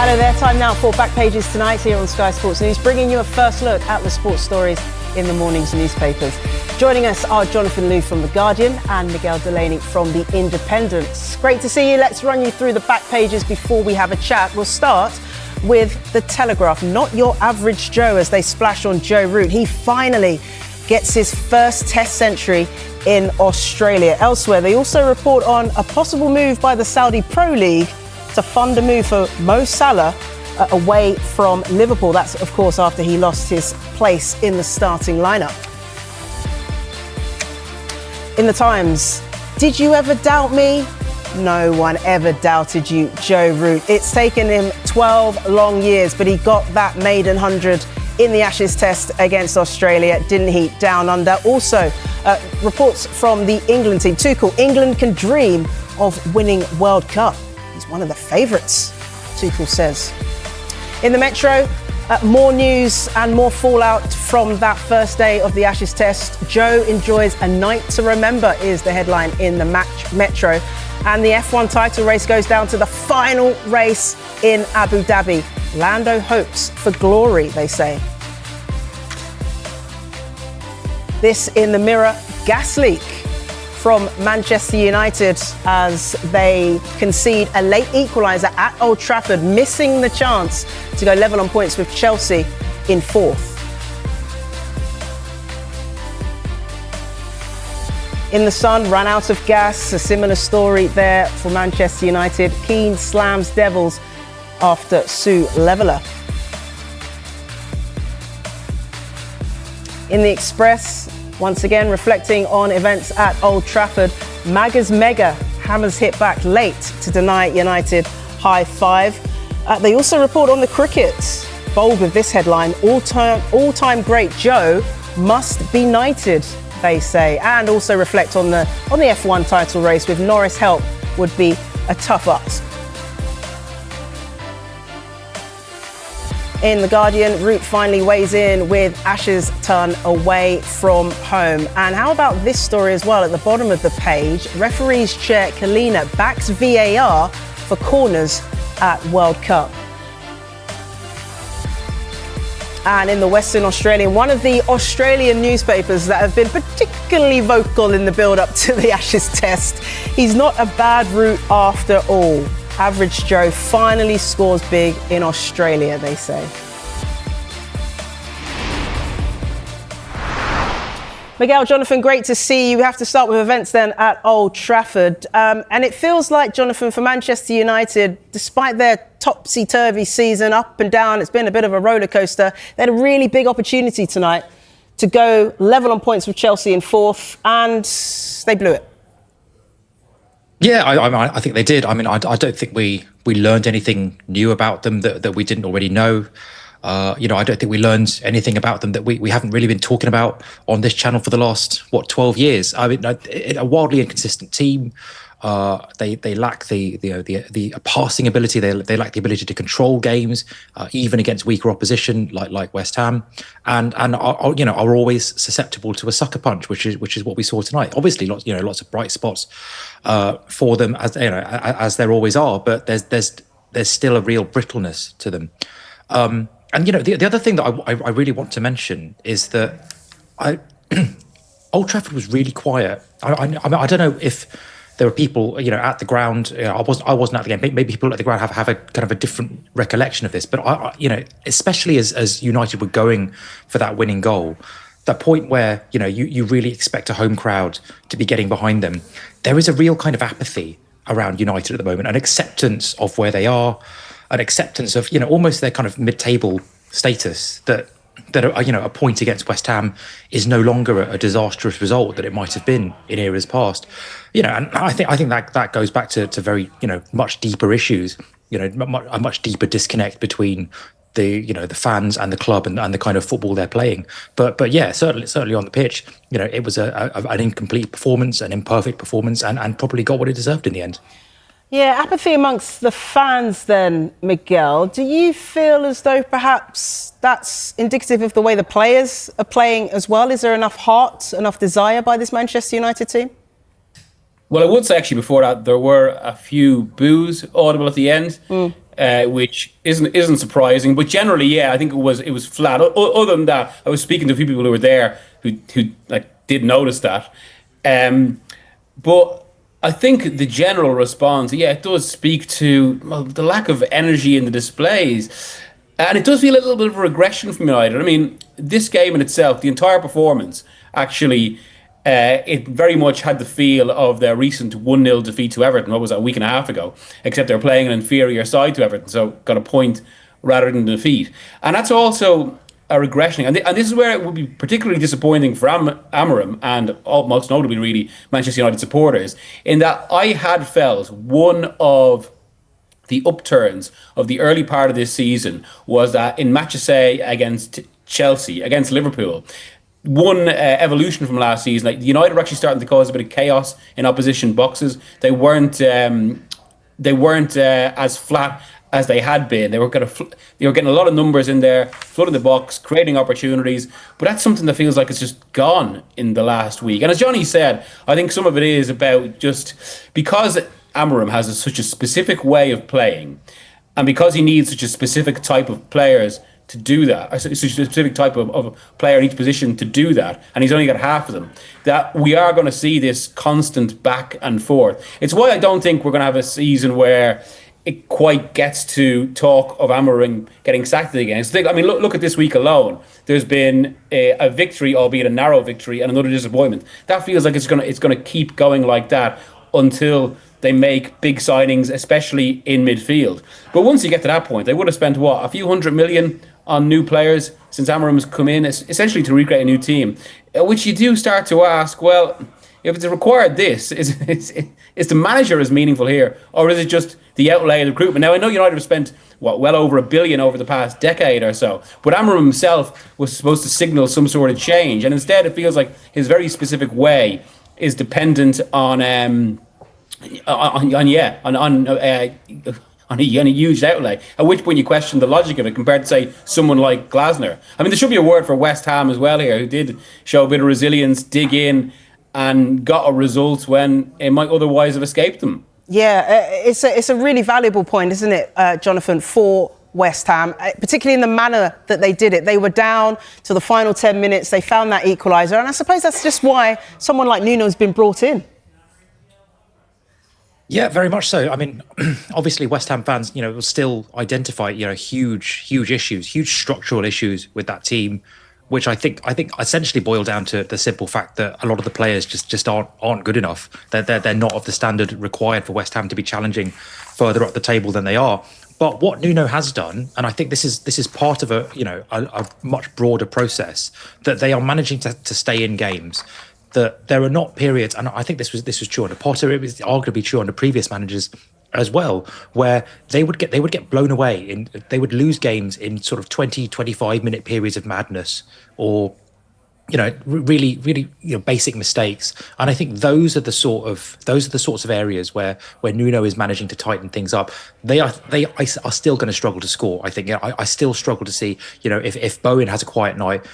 Hello there, time now for Back Pages tonight here on Sky Sports News, bringing you a first look at the sports stories in the morning's newspapers. Joining us are Jonathan Liew from The Guardian and Miguel Delaney from The Independent. Great to see you. Let's run you through the back pages before we have a chat. We'll start with The Telegraph. Not your average Joe as they splash on Joe Root. He finally gets his first Test century in Australia. Elsewhere, they also report on a possible move by the Saudi Pro League to fund a move for Mo Salah away from Liverpool. That's, of course, after he lost his place in the starting lineup. In the Times, did you ever doubt me? No one ever doubted you, Joe Root. It's taken him 12 long years, but he got that maiden 100 in the Ashes Test against Australia, didn't he, down under? Also, reports from the England team. Tuchel, England can dream of winning World Cup. He's one of the favourites, Tuchel says. In the Metro, more news and more fallout from that first day of the Ashes Test. Joe enjoys a night to remember is the headline in the Metro. And the F1 title race goes down to the final race in Abu Dhabi. Lando hopes for glory, they say. This in the Mirror, gas leak from Manchester United as they concede a late equaliser at Old Trafford, missing the chance to go level on points with Chelsea in fourth. In the Sun, ran out of gas. A similar story there for Manchester United. Keane slams Devils after Sue leveller. In the Express, once again reflecting on events at Old Trafford, Maga's Mega hammers hit back late to deny United high five. They also report on the cricket. Bold with this headline, all-time great Joe must be knighted, they say, and also reflect on the F1 title race. With Norris' help would be a tough ask. In The Guardian, Root finally weighs in with Ashes ton away from home. And how about this story as well at the bottom of the page? Referees chair Kalina backs VAR for corners at World Cup. And in the Western Australian, one of the Australian newspapers that have been particularly vocal in the build-up to the Ashes Test. He's not a bad Root after all. Average Joe finally scores big in Australia, they say. Miguel, Jonathan, great to see you. We have to start with events then at Old Trafford. And it feels like, Jonathan, for Manchester United, despite their topsy-turvy season, up and down, it's been a bit of a roller coaster. They had a really big opportunity tonight to go level on points with Chelsea in fourth, and they blew it. Yeah, I think they did. I mean, I don't think we learned anything new about them that we didn't already know. I don't think we learned anything about them that we haven't really been talking about on this channel for the last 12 years. I mean, a wildly inconsistent team. They lack the passing ability. They lack the ability to control games, even against weaker opposition like West Ham, and are always susceptible to a sucker punch, which is what we saw tonight. Obviously, lots of bright spots for them, as there always are, but there's still a real brittleness to them. And the other thing that I really want to mention is that Old Trafford was really quiet. I don't know if there were people, at the ground. I wasn't at the game. Maybe people at the ground have a kind of a different recollection of this. But especially as United were going for that winning goal, that point where you really expect a home crowd to be getting behind them. There is a real kind of apathy around United at the moment, an acceptance of where they are, an acceptance of almost their kind of mid-table status that a point against West Ham is no longer a disastrous result that it might have been in eras past. And I think that goes back to very much deeper issues. A much deeper disconnect between the fans and the club and the kind of football they're playing. But yeah, certainly on the pitch, it was an incomplete performance, an imperfect performance, and probably got what it deserved in the end. Yeah, apathy amongst the fans then, Miguel. Do you feel as though perhaps that's indicative of the way the players are playing as well? Is there enough heart, enough desire by this Manchester United team? Well, I would say actually before that there were a few boos audible at the end. which isn't surprising. But generally, yeah, I think it was flat. Other than that, I was speaking to a few people who were there who like did notice that. But I think the general response, yeah, it does speak to, well, the lack of energy in the displays. And it does feel a little bit of a regression from United. I mean, this game in itself, the entire performance, actually, it very much had the feel of their recent 1-0 defeat to Everton. What was that, a week and a half ago? Except they're playing an inferior side to Everton, so got a point rather than defeat. And that's also a regression. And this is where it would be particularly disappointing for Amorim and most notably, really, Manchester United supporters, in that I had felt one of the upturns of the early part of this season was that in matches, say, against Chelsea, against Liverpool, one evolution from last season, like United were actually starting to cause a bit of chaos in opposition boxes. They weren't as flat as they had been. They were getting a lot of numbers in there, flooding the box, creating opportunities. But that's something that feels like it's just gone in the last week. And as Johnny said, I think some of it is about just because Amorim has such a specific way of playing, and because he needs such a specific type of players to do that, such a specific type of player in each position to do that, and he's only got half of them, that we are going to see this constant back and forth. It's why I don't think we're going to have a season where it quite gets to talk of Amorim getting sacked again. I mean, look at this week alone. There's been a victory, albeit a narrow victory, and another disappointment. That feels like it's going to keep going like that until they make big signings, especially in midfield. But once you get to that point, they would have spent, a few $100 million on new players since Amorim's come in, essentially to recreate a new team, which you do start to ask, well, if it's required this, is the manager as meaningful here, or is it just the outlay of the recruitment? Now, I know United have spent, well over $1 billion over the past decade or so, but Amorim himself was supposed to signal some sort of change, and instead it feels like his very specific way is dependent on a huge outlay, at which point you question the logic of it compared to, say, someone like Glasner. I mean, there should be a word for West Ham as well here, who did show a bit of resilience, dig in, and got a result when it might otherwise have escaped them. Yeah, it's a really valuable point, isn't it, Jonathan, for West Ham, particularly in the manner that they did it. They were down to the final 10 minutes, they found that equaliser, and I suppose that's just why someone like Nuno's been brought in. Yeah, very much so. I mean, obviously West Ham fans, will still identify, huge issues, huge structural issues with that team, which I think essentially boil down to the simple fact that a lot of the players just aren't good enough. They're not of the standard required for West Ham to be challenging further up the table than they are. But what Nuno has done, and I think this is part of a much broader process, that they are managing to stay in games. That there are not periods, and I think this was true under Potter. It was arguably true under previous managers as well, where they would get blown away. They would lose games in sort of 20-25 minute periods of madness, or really basic mistakes. And I think those are the sorts of areas where Nuno is managing to tighten things up. They are still going to struggle to score. I think I still struggle to see if Bowen has a quiet night,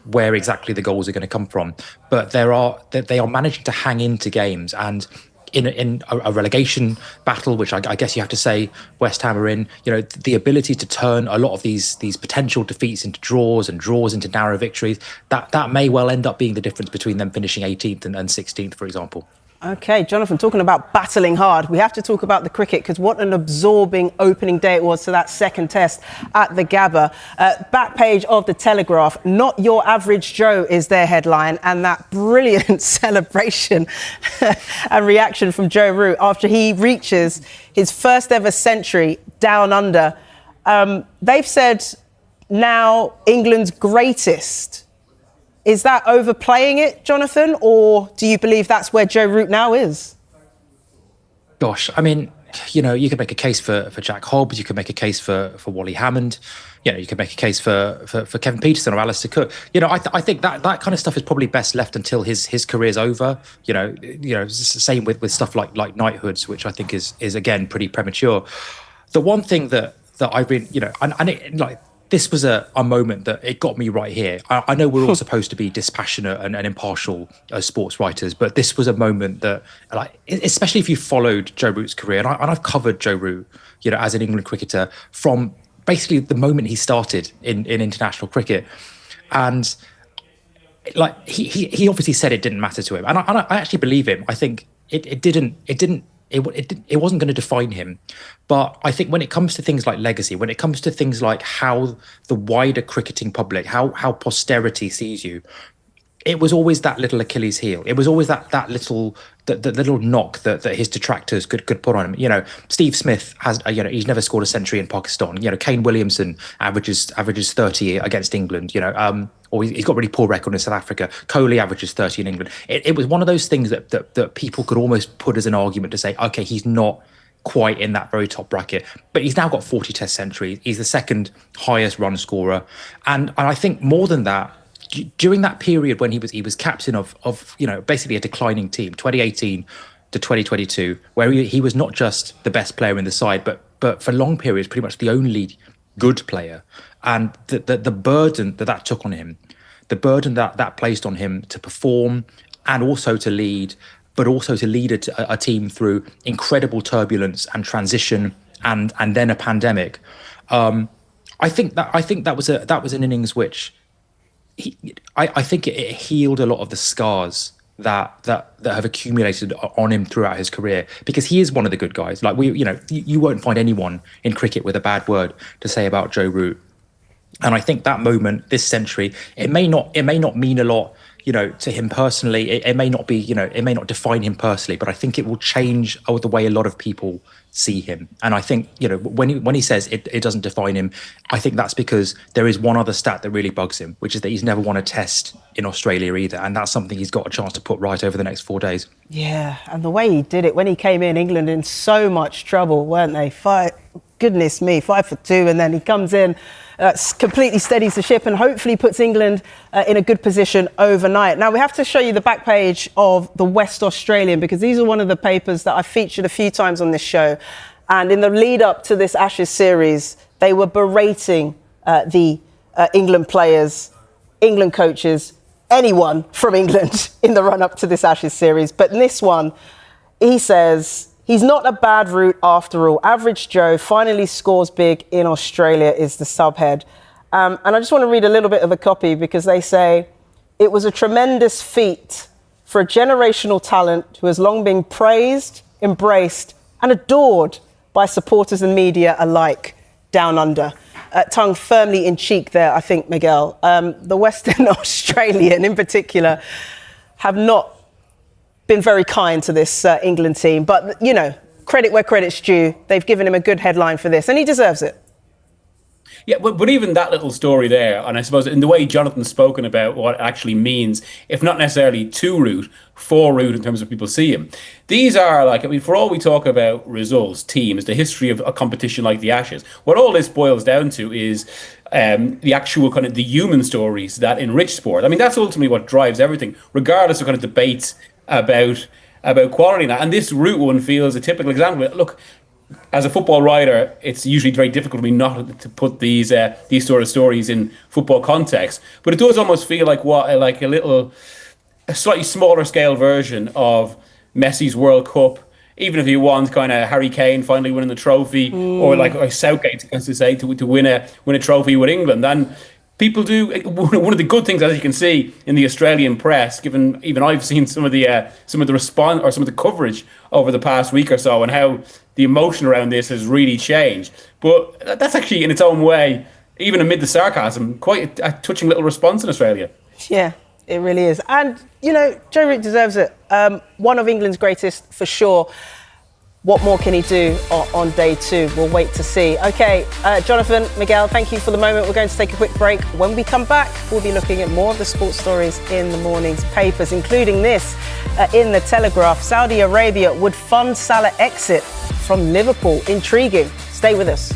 where exactly the goals are going to come from. But they are managing to hang into games, and in a relegation battle, which I guess you have to say West Ham are in, the ability to turn a lot of these potential defeats into draws and draws into narrow victories, that may well end up being the difference between them finishing 18th and 16th, for example. OK, Jonathan, talking about battling hard, we have to talk about the cricket, because what an absorbing opening day it was to that second test at the Gabba. Back page of the Telegraph, "Not Your Average Joe" is their headline, and that brilliant celebration and reaction from Joe Root after he reaches his first ever century down under. They've said now England's greatest. Is that overplaying it, Jonathan, or do you believe that's where Joe Root now is? Gosh, I mean, you could make a case for Jack Hobbs, you could make a case for Wally Hammond, you could make a case for Kevin Peterson or Alistair Cook. I think that kind of stuff is probably best left until his career's over. Same with stuff like knighthoods, which I think is again pretty premature. The one thing that I've been, this was a moment that it got me right here. I know we're all supposed to be dispassionate and impartial as sports writers, but this was a moment that, like, especially if you followed Joe Root's career, and I've covered Joe Root, as an England cricketer from basically the moment he started in international cricket, and like he obviously said it didn't matter to him, and I actually believe him. I think it wasn't going to define him. But I think when it comes to things like legacy, when it comes to things like how the wider cricketing public, how posterity sees you, it was always that little Achilles heel. It was always that little the little knock that his detractors could put on him. Steve Smith has he's never scored a century in Pakistan. Kane Williamson averages 30 against England. Or he's got really poor record in South Africa. Kohli averages 30 in England. It was one of those things that people could almost put as an argument to say, okay, he's not quite in that very top bracket, but he's now got 40 Test centuries. He's the second highest run scorer, and I think more than that, during that period when he was captain of basically a declining team, 2018 to 2022, where he was not just the best player in the side, but for long periods pretty much the only good player, and the burden that took on him, the burden that placed on him to perform and also to lead, but also to lead a team through incredible turbulence and transition and then a pandemic. I think that was an innings which I think it healed a lot of the scars that have accumulated on him throughout his career, because he is one of the good guys. Like you won't find anyone in cricket with a bad word to say about Joe Root. And I think that moment, this century, it may not mean a lot, to him personally. It may not be, it may not define him personally, but I think it will change the way a lot of people see him. And I think, when he says it doesn't define him, I think that's because there is one other stat that really bugs him, which is that he's never won a test in Australia either. And that's something he's got a chance to put right over the next 4 days. Yeah, and the way he did it when he came in, England in so much trouble, weren't they? Goodness me, 5 for 2, and then he comes in, completely steadies the ship and hopefully puts England in a good position overnight. Now, we have to show you the back page of the West Australian, because these are one of the papers that I featured a few times on this show. And in the lead up to this Ashes series, they were berating the England players, England coaches, anyone from England in the run up to this Ashes series. But in this one, he says, he's not a bad route after all. Average Joe finally scores big in Australia is the subhead. And I just want to read a little bit of the copy, because they say, it was a tremendous feat for a generational talent who has long been praised, embraced and adored by supporters and media alike down under. Tongue firmly in cheek there, I think, Miguel. The Western Australian in particular have not been very kind to this England team. But, credit where credit's due. They've given him a good headline for this, and he deserves it. Yeah, but even that little story there, and I suppose in the way Jonathan's spoken about what it actually means, if not necessarily to Root, for Root in terms of people see him. These are for all we talk about results, teams, the history of a competition like the Ashes, what all this boils down to is the actual kind of the human stories that enrich sport. I mean, that's ultimately what drives everything, regardless of kind of debates about quality. And this Root one feels a typical example. Look, as a football writer, it's usually very difficult for me not to put these sort of stories in football context. But it does almost feel like a slightly smaller scale version of Messi's World Cup. Even if you want kind of Harry Kane finally winning the trophy, or Southgate, as to say, to win a trophy with England, and people do. One of the good things, as you can see in the Australian press, given even I've seen some of the response or some of the coverage over the past week or so, and how the emotion around this has really changed. But that's actually, in its own way, even amid the sarcasm, quite a touching little response in Australia. Yeah, it really is. And, Joe Root deserves it. One of England's greatest, for sure. What more can he do on day 2? We'll wait to see. OK, Jonathan, Miguel, thank you for the moment. We're going to take a quick break. When we come back, we'll be looking at more of the sports stories in the morning's papers, including this in the Telegraph. Saudi Arabia would fund Salah exit from Liverpool. Intriguing. Stay with us.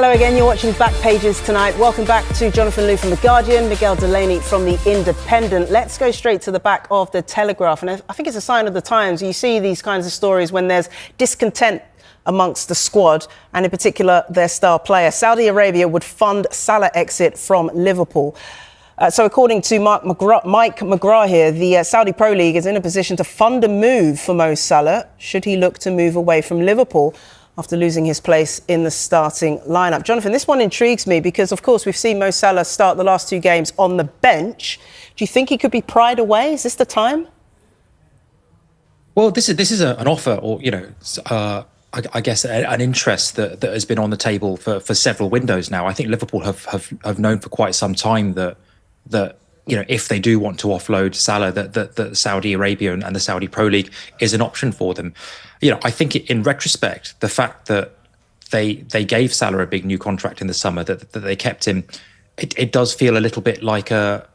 Hello again, you're watching Back Pages tonight. Welcome back to Jonathan Liew from The Guardian, Miguel Delaney from The Independent. Let's go straight to the back of The Telegraph. And I think it's a sign of the times. You see these kinds of stories when there's discontent amongst the squad, and in particular their star player. Saudi Arabia would fund Salah exit from Liverpool. So according to Mike McGrath here, the Saudi Pro League is in a position to fund a move for Mo Salah should he look to move away from Liverpool after losing his place in the starting lineup. Jonathan, this one intrigues me because, of course, we've seen Mo Salah start the last two games on the bench. Do you think he could be pried away? Is this the time? Well, this is an offer, or I guess an interest that has been on the table for several windows now. I think Liverpool have known for quite some time that if they do want to offload Salah, that Saudi Arabia and the Saudi Pro League is an option for them. I think in retrospect, the fact that they gave Salah a big new contract in the summer, that they kept him, it does feel a little bit like a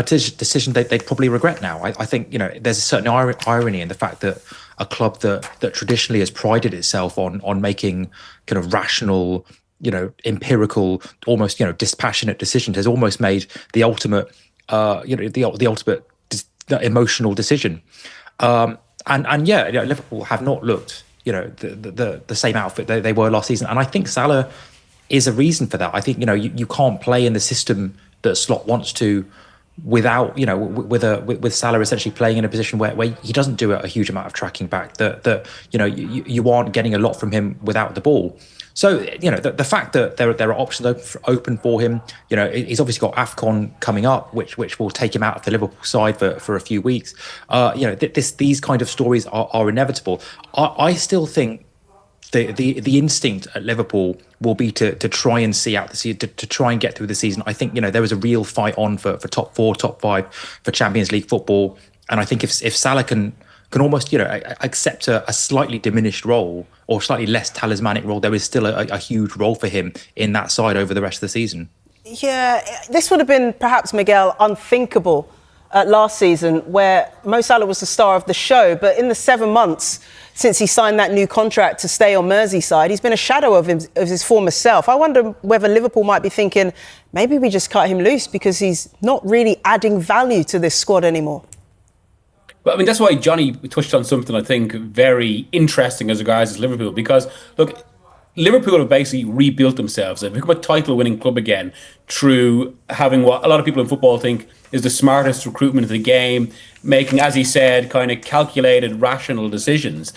decision they'd probably regret now. I think there's a certain irony in the fact that a club that traditionally has prided itself on making kind of rational, empirical, almost dispassionate decisions, has almost made the ultimate the ultimate emotional decision. Liverpool have not looked the same outfit they were last season, and I think Salah is a reason for that. I think you can't play in the system that Slot wants to without with Salah essentially playing in a position where he doesn't do a huge amount of tracking back, that you aren't getting a lot from him without the ball. So the fact that there are options open for him, he's obviously got AFCON coming up, which will take him out of the Liverpool side for a few weeks. These kind of stories are inevitable. I still think the instinct at Liverpool will be to try and see out the season, to try and get through the season. I think there was a real fight on for top 4, top 5 for Champions League football, and I think if Salah can almost accept a slightly diminished role or slightly less talismanic role, there is still a huge role for him in that side over the rest of the season. Yeah, this would have been perhaps, Miguel, unthinkable last season, where Mo Salah was the star of the show, but in the 7 months since he signed that new contract to stay on Merseyside, he's been a shadow of his former self. I wonder whether Liverpool might be thinking, maybe we just cut him loose because he's not really adding value to this squad anymore. But I mean, that's why Johnny touched on something I think very interesting as regards as Liverpool, because look, Liverpool have basically rebuilt themselves. They've become a title-winning club again through having what a lot of people in football think is the smartest recruitment of the game, making, as he said, kind of calculated, rational decisions.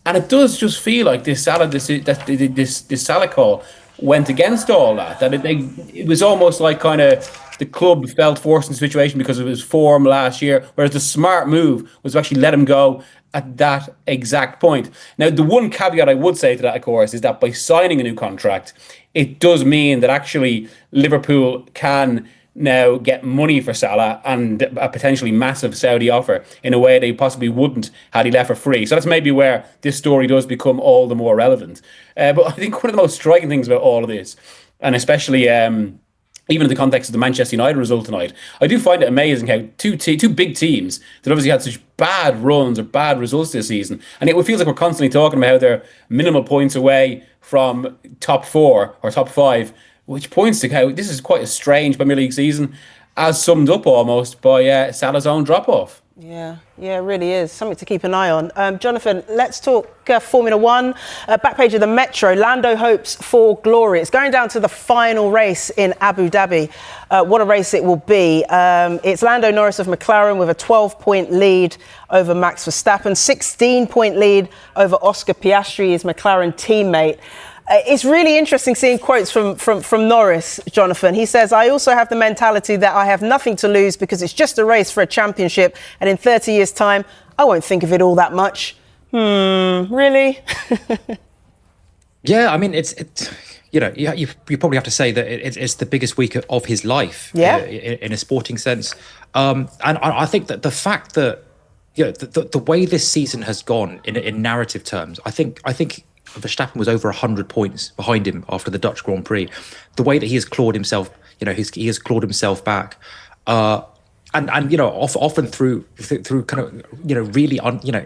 And it does just feel like this Salah call went against all that. That it was almost like kind of the club felt forced in the situation because of his form last year, whereas the smart move was to actually let him go at that exact point. Now, the one caveat I would say to that, of course, is that by signing a new contract, it does mean that actually Liverpool can now get money for Salah and a potentially massive Saudi offer in a way they possibly wouldn't had he left for free. So that's maybe where this story does become all the more relevant. But I think one of the most striking things about all of this, and especially even in the context of the Manchester United result tonight, I do find it amazing how two big teams that obviously had such bad runs or bad results this season, and it feels like we're constantly talking about how they're minimal points away from top 4 or top 5, which points to how this is quite a strange Premier League season, as summed up almost by Salah's own drop-off. Yeah, it really is. Something to keep an eye on. Jonathan, let's talk Formula One. Back page of the Metro. Lando hopes for glory. It's going down to the final race in Abu Dhabi. What a race it will be. It's Lando Norris of McLaren with a 12-point lead over Max Verstappen, 16-point lead over Oscar Piastri, his McLaren teammate. It's really interesting seeing quotes from Norris, Jonathan. He says, I also have the mentality that I have nothing to lose because it's just a race for a championship. And in 30 years' time, I won't think of it all that much. Really? Yeah, I mean, you probably have to say that it's the biggest week of his life, in a sporting sense. And I think that the fact that the way this season has gone in narrative terms, I think Verstappen was over 100 points behind him after the Dutch Grand Prix. The way that he has clawed himself, he has clawed himself back, and often through kind of really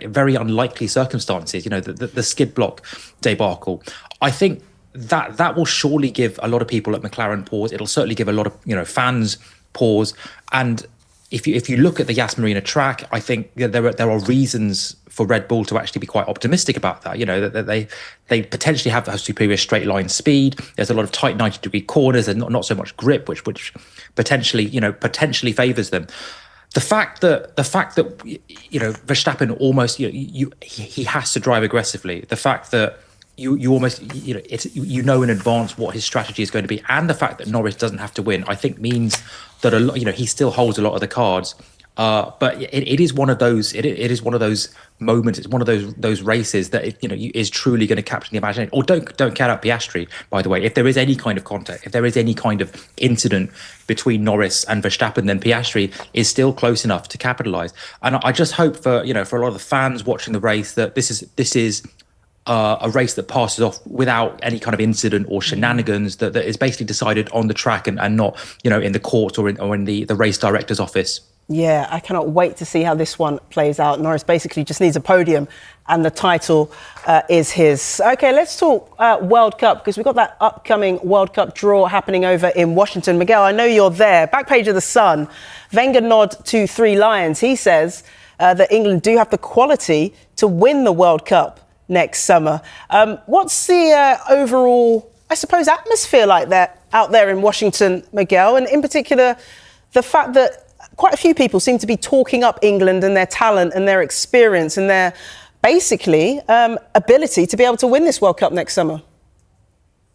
very unlikely circumstances. The skid block debacle. I think that will surely give a lot of people at McLaren pause. It'll certainly give a lot of fans pause. And if you look at the Yas Marina track, I think there are reasons for Red Bull to actually be quite optimistic about that. That they potentially have a superior straight line speed. There's a lot of tight 90-degree corners and not so much grip, which potentially favours them. The fact that Verstappen almost he has to drive aggressively. The fact that you almost in advance what his strategy is going to be, and the fact that Norris doesn't have to win, I think means that he still holds a lot of the cards. But it is one of those. It is one of those moments. It's one of those races that is truly going to capture the imagination. Or don't count out Piastri, by the way. If there is any kind of contact, if there is any kind of incident between Norris and Verstappen, then Piastri is still close enough to capitalise. And I just hope for a lot of the fans watching the race that this is a race that passes off without any kind of incident or shenanigans, that is basically decided on the track and not in the court or in the race director's office. Yeah, I cannot wait to see how this one plays out. Norris basically just needs a podium and the title is his. OK, let's talk World Cup, because we've got that upcoming World Cup draw happening over in Washington. Miguel, I know you're there. Back page of The Sun, Wenger nod to Three Lions. He says that England do have the quality to win the World Cup next summer. What's the overall, I suppose, atmosphere like that out there in Washington, Miguel? And in particular, the fact that quite a few people seem to be talking up England and their talent and their experience and their, basically, ability to be able to win this World Cup next summer.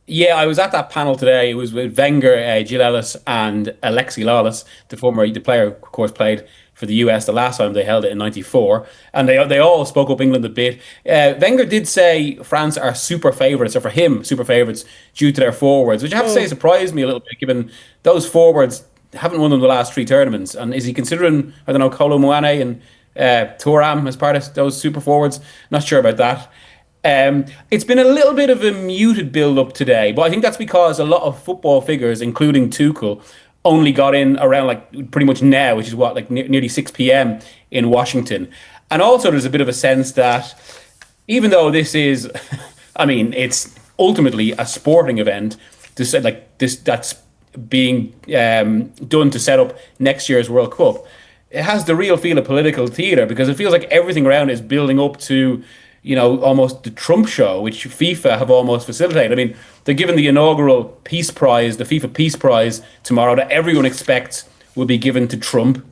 Yeah, I was at that panel today. It was with Wenger, Jill Ellis and Alexi Lawless, the player, of course, played for the US the last time they held it in '94, and they all spoke up England a bit. Wenger did say France are super favourites, or for him, super favourites due to their forwards, which I have to say surprised me a little bit, given those forwards haven't won them the last three tournaments. And is he considering, I don't know, Kolo Muane and Thuram as part of those super forwards? Not sure about that. It's been a little bit of a muted build-up today, but I think that's because a lot of football figures, including Tuchel, only got in around pretty much now, which is nearly 6 p.m. in Washington. And also there's a bit of a sense that even though this is, it's ultimately a sporting event, that's being done to set up next year's World Cup, it has the real feel of political theatre, because it feels like everything around it is building up to almost the Trump show, which FIFA have almost facilitated. They're given the inaugural Peace Prize, the FIFA Peace Prize tomorrow, that everyone expects will be given to Trump.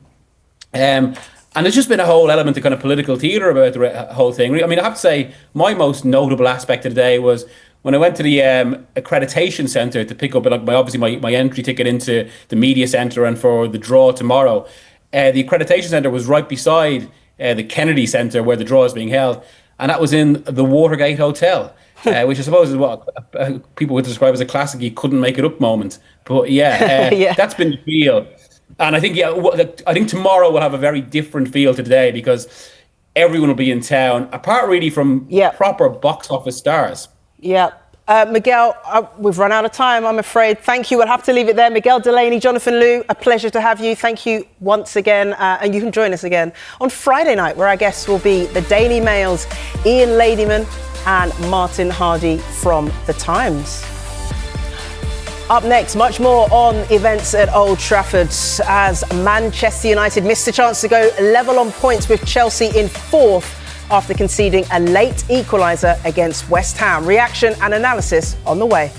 And there's just been a whole element of kind of political theatre about the whole thing. I have to say, my most notable aspect of the day was when I went to the accreditation centre to pick up my entry ticket into the media centre and for the draw tomorrow. The accreditation centre was right beside the Kennedy Centre where the draw is being held. And that was in the Watergate Hotel, which I suppose is what people would describe as a classic "you couldn't make it up" moment. But yeah, that's been the feel. And I think I think tomorrow will have a very different feel to today, because everyone will be in town, apart really from proper box office stars. Yeah. Miguel, we've run out of time, I'm afraid. Thank you. We'll have to leave it there. Miguel Delaney, Jonathan Liu, a pleasure to have you. Thank you once again. And you can join us again on Friday night, where our guests will be the Daily Mail's Ian Ladyman and Martin Hardy from The Times. Up next, much more on events at Old Trafford, as Manchester United missed the chance to go level on points with Chelsea in fourth after conceding a late equaliser against West Ham. Reaction and analysis on the way.